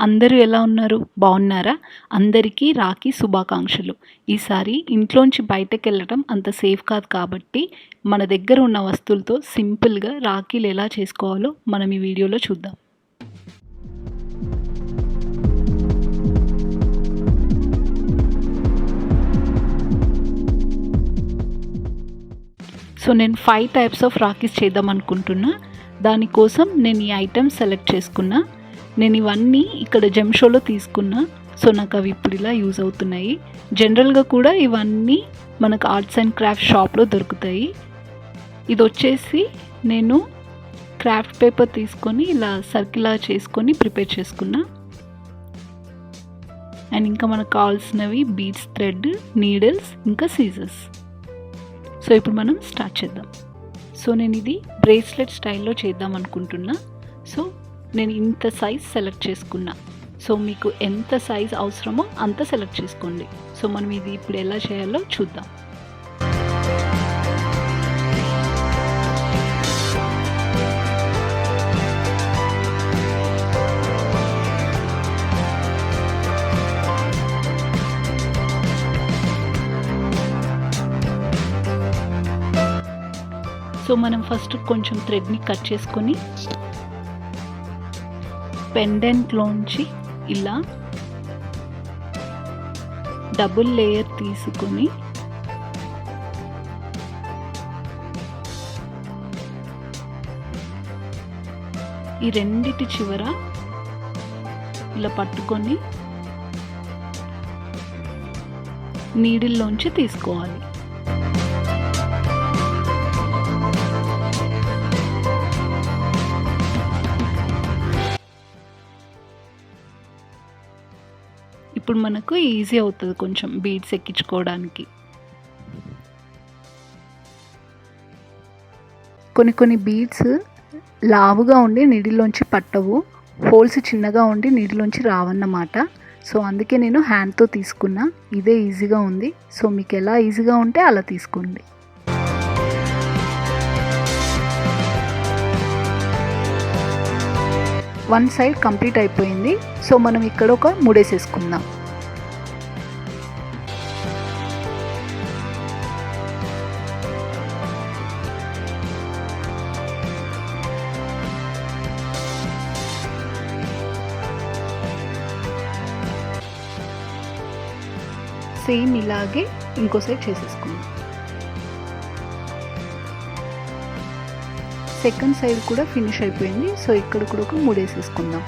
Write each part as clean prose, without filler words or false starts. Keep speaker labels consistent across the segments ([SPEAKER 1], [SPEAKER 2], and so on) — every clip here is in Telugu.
[SPEAKER 1] అందరూ ఎలా ఉన్నారు? బాగున్నారా? అందరికీ రాఖీ శుభాకాంక్షలు. ఈసారి ఇంట్లోంచి బయటకెళ్ళటం అంత సేఫ్ కాదు కాబట్టి మన దగ్గర ఉన్న వస్తువులతో సింపుల్‌గా రాఖీలు ఎలా చేసుకోవాలో మనం ఈ వీడియోలో చూద్దాం. సో నేను 5 టైప్స్ ఆఫ్ రాఖీస్ చేద్దాం అనుకుంటున్నా. దానికోసం నేను ఈ ఐటమ్స్ సెలెక్ట్ చేసుకున్నా. నేను ఇవన్నీ ఇక్కడ జెమ్ షోలో తీసుకున్నా. సో నాకు అవి ఇప్పుడు ఇలా యూజ్ అవుతున్నాయి. జనరల్గా కూడా ఇవన్నీ మనకు ఆర్ట్స్ అండ్ క్రాఫ్ట్ షాప్లో దొరుకుతాయి. ఇది వచ్చేసి నేను క్రాఫ్ట్ పేపర్ తీసుకొని ఇలా సర్కిల్లా చేసుకొని ప్రిపేర్ చేసుకున్నా. అండ్ ఇంకా మనకు కావాల్సినవి బీడ్స్ థ్రెడ్, నీడిల్స్, ఇంకా సీజర్స్. సో ఇప్పుడు మనం స్టార్ట్ చేద్దాం. సో నేను ఇది బ్రేస్లెట్ స్టైల్లో చేద్దాం అనుకుంటున్నా. సో నేను ఇంత సైజ్ సెలెక్ట్ చేసుకున్నా. సో మీకు ఎంత సైజ్ అవసరమో అంత సెలెక్ట్ చేసుకోండి. సో మనం ఇది ఇప్పుడు ఎలా చేయాలో చూద్దాం. సో మనం ఫస్ట్ కొంచెం థ్రెడ్ని కట్ చేసుకొని పెండెంట్లోంచి ఇలా డబుల్ లేయర్ తీసుకొని ఈ రెండిటి చివర ఇలా పట్టుకొని నీడిల్లోంచి తీసుకోవాలి. ఇప్పుడు మనకు ఈజీ అవుతుంది కొంచెం బీడ్స్ ఎక్కించుకోవడానికి. కొన్ని బీడ్స్ లావుగా ఉండి నీడిలోంచి పట్టవు, హోల్స్ చిన్నగా ఉండి నీడిలోంచి రావన్నమాట. సో అందుకే నేను హ్యాండ్తో తీసుకున్నా. ఇదే ఈజీగా ఉంది. సో మీకు ఎలా ఈజీగా ఉంటే అలా తీసుకోండి. వన్ సైడ్ కంప్లీట్ అయిపోయింది. సో మనం ఇక్కడ ఒక ముడేసేసుకుందాం. సేమ్ ఇలాగే ఇంకో సైడ్ చేసేసుకుందాం. సెకండ్ సైడ్ కూడా ఫినిష్ అయిపోయింది. సో ఇక్కడ కూడా ఒక ముడేసేసుకుందాం.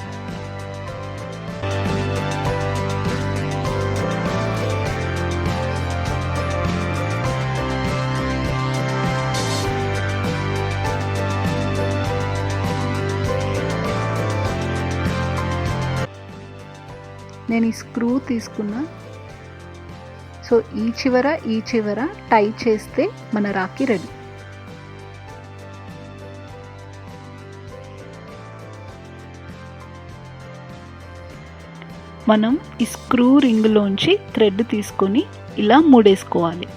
[SPEAKER 1] నేను ఈ స్క్రూ తీసుకున్నా. సో ఈ చివర టై చేస్తే మన రాఖీ రెడీ. మనం ఈ స్క్రూ రింగ్లోంచి థ్రెడ్ తీసుకొని ఇలా ముడేసుకోవాలి.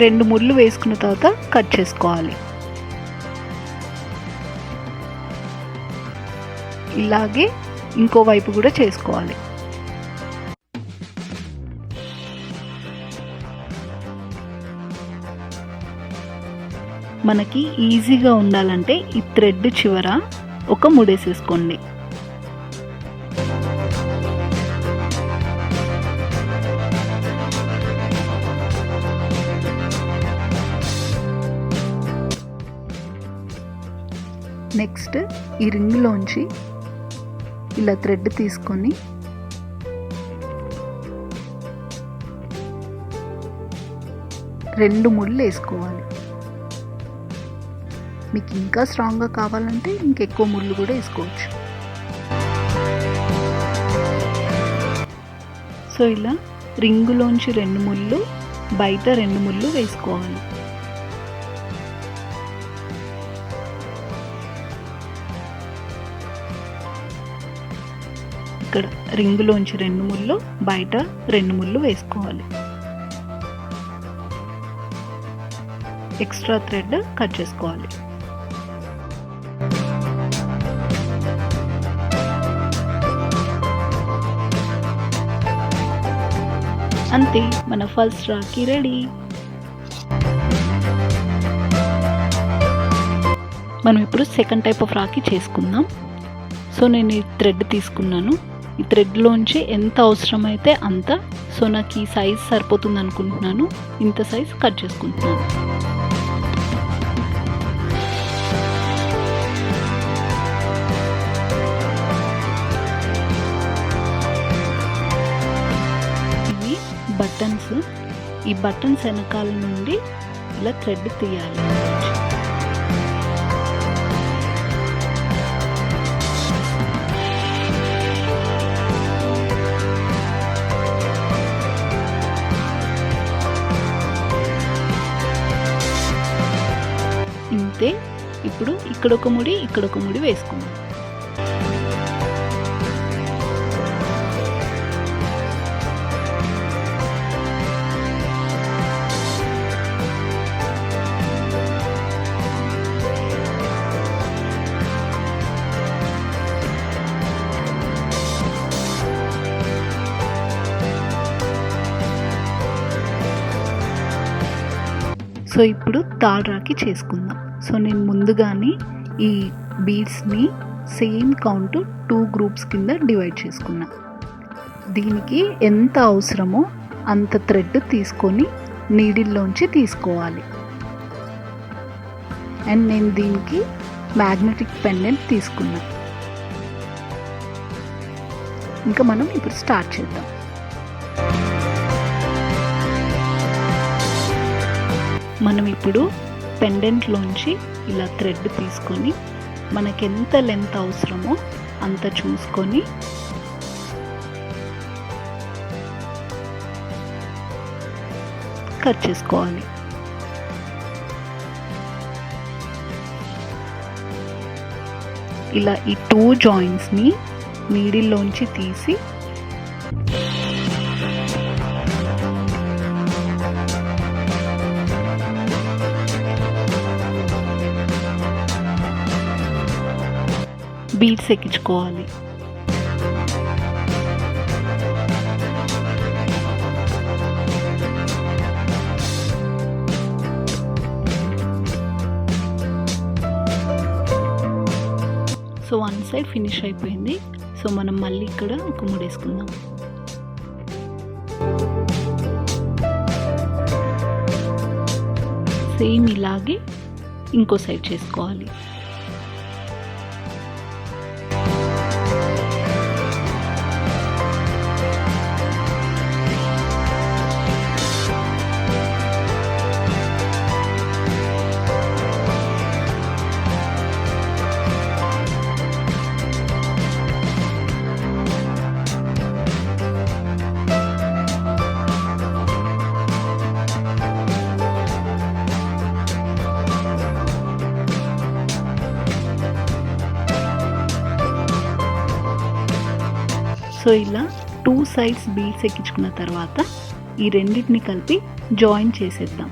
[SPEAKER 1] రెండు ముళ్ళు వేసుకున్న తర్వాత కట్ చేసుకోవాలి. ఇలాగే ఇంకో వైపు కూడా చేసుకోవాలి. మనకి ఈజీగా ఉండాలంటే ఈ థ్రెడ్ చివర ఒక ముడేసేసుకోండి. నెక్స్ట్ ఈ రింగ్లోంచి ఇలా థ్రెడ్ తీసుకొని రెండు ముళ్ళు వేసుకోవాలి. మీకు ఇంకా స్ట్రాంగ్గా కావాలంటే ఇంకెక్కువ ముళ్ళు కూడా వేసుకోవచ్చు. సో ఇలా రింగులోంచి రెండు ముళ్ళు, బయట రెండు ముళ్ళు వేసుకోవాలి. ఇక్కడ రింగులోంచి రెండు ముళ్ళు, బయట రెండు ముళ్ళు వేసుకోవాలి. ఎక్స్ట్రా థ్రెడ్ కట్ చేసుకోవాలి. అంతే, మన ఫస్ట్ రాఖీ రెడీ. మనం ఇప్పుడు సెకండ్ టైప్ ఆఫ్ రాఖీ చేసుకుందాం. సో నేను ఈ థ్రెడ్ తీసుకున్నాను. ఈ థ్రెడ్లోంచి ఎంత అవసరమైతే అంత. సో నాకు ఈ సైజ్ సరిపోతుంది అనుకుంటున్నాను. ఇంత సైజ్ కట్ చేసుకుంటున్నాను. ఇవి బటన్స్. ఈ బటన్స్ వెనకాల నుండి ఇలా థ్రెడ్ తీయాలి. ఇంతే. ఇప్పుడు ఇక్కడ ఒక ముడి వేసుకుందాం. సో ఇప్పుడు థర్డ్ రాఖీ చేసుకుందాం. సో నేను ముందుగానే ఈ బీడ్స్ని సేమ్ కౌంట్ 2 గ్రూప్స్ కింద డివైడ్ చేసుకున్నా. దీనికి ఎంత అవసరమో అంత థ్రెడ్ తీసుకొని నీడిల్లోంచి తీసుకోవాలి. అండ్ నేను దీనికి మ్యాగ్నెటిక్ పెండెంట్ తీసుకున్నా. ఇంకా మనం ఇప్పుడు స్టార్ట్ చేద్దాం. మనం ఇప్పుడు పెండెంట్లోంచి ఇలా థ్రెడ్ తీసుకొని మనకెంత లెంత్ అవసరమో అంత చూసుకొని కట్ చేసుకోవాలి. ఇలా ఈ 2 జాయింట్స్ని నీడిల్లోంచి తీసి బీడ్స్ ఎక్కించుకోవాలి. సో 1 సైడ్ ఫినిష్ అయిపోయింది. సో మనం మళ్ళీ ఇక్కడ ఒక ముడేసుకుందాం. సేమ్ ఇలాగే ఇంకో సైడ్ చేసుకోవాలి. సో ఇలా 2 సైడ్స్ బీడ్స్ ఎక్కించుకున్న తర్వాత ఈ రెండింటిని కలిపి జాయిన్ చేసేద్దాం.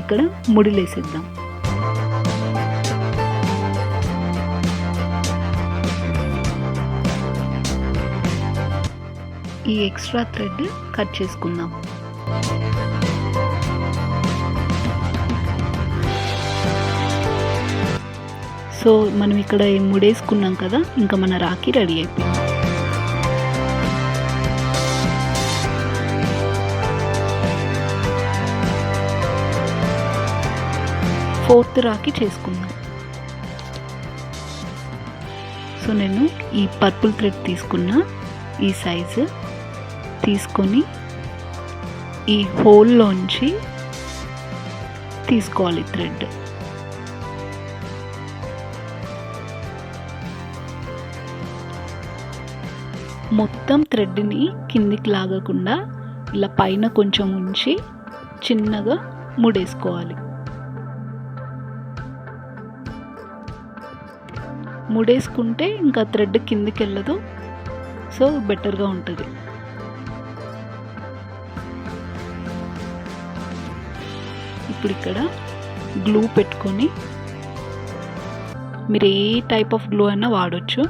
[SPEAKER 1] ఇక్కడ ముడిలేసేద్దాం. ఈ ఎక్స్ట్రా థ్రెడ్ కట్ చేసుకుందాం. సో మనం ఇక్కడ ముడేసుకున్నాం కదా, ఇంకా మన రాఖీ రెడీ అయిపోయింది. ఫోర్త్ రాఖీ చేసుకుందాం. సో నేను ఈ పర్పుల్ థ్రెడ్ తీసుకున్న ఈ సైజు తీసుకొని ఈ హోల్లోంచి తీసుకోవాలి థ్రెడ్. మొత్తం థ్రెడ్ని కిందికి లాగకుండా ఇలా పైన కొంచెం ఉంచి చిన్నగా ముడేసుకోవాలి. ముడేసుకుంటే ఇంకా థ్రెడ్ కిందికి వెళ్ళదు. సో బెటర్గా ఉంటుంది. ఇప్పుడు ఇక్కడ గ్లూ పెట్టుకొని, మీరు ఏ టైప్ ఆఫ్ గ్లూ అయినా వాడచ్చు,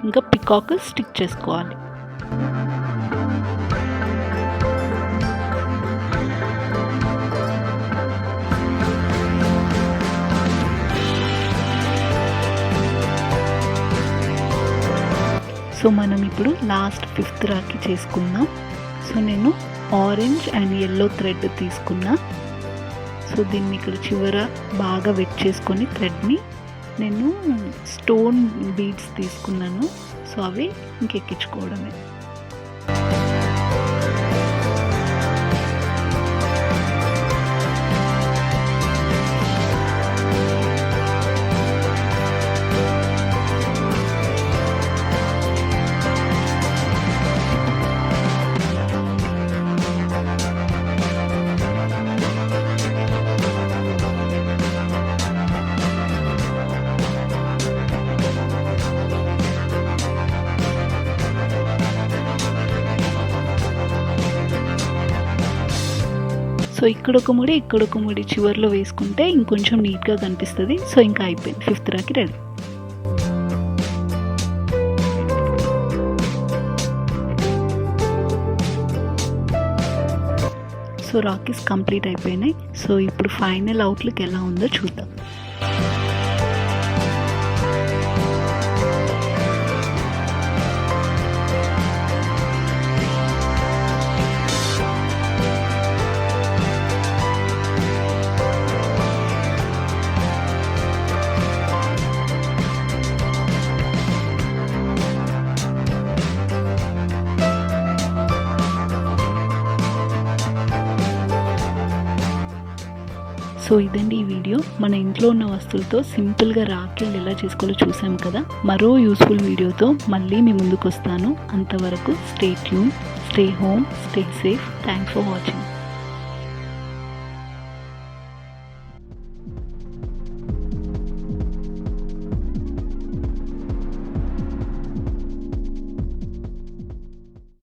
[SPEAKER 1] ఇంకా పికాక్ స్టిక్ చేసుకోవాలి. సో మనం ఇప్పుడు లాస్ట్ 5th రాఖీ చేసుకుందాం. సో నేను ఆరెంజ్ అండ్ ఎల్లో థ్రెడ్ తీసుకున్నా. సో దీన్ని ఇక్కడ చివర బాగా వెట్ చేసుకొని థ్రెడ్ని నేను స్టోన్ బీడ్స్ తీసుకున్నాను. సో అవి ఇంకెక్కించుకోవడమే. సో ఇక్కడొక ముడి చివరిలో వేసుకుంటే ఇంకొంచెం నీట్గా కనిపిస్తుంది. సో ఇంకా అయిపోయింది, 5th Rakhi ready. So rakhis complete అయిపోయినాయి. సో ఇప్పుడు ఫైనల్ అవుట్లుక్ ఎలా ఉందో చూద్దాం. సో ఇదండి ఈ వీడియో. మన ఇంట్లో ఉన్న వస్తువులతో సింపుల్గా రాఖీలు ఎలా చేసుకోవాలో చూసాం కదా. మరో యూస్ఫుల్ వీడియోతో మళ్ళీ మీ ముందుకు వస్తాను. అంతవరకు stay tune, stay home, stay safe. Thanks for watching.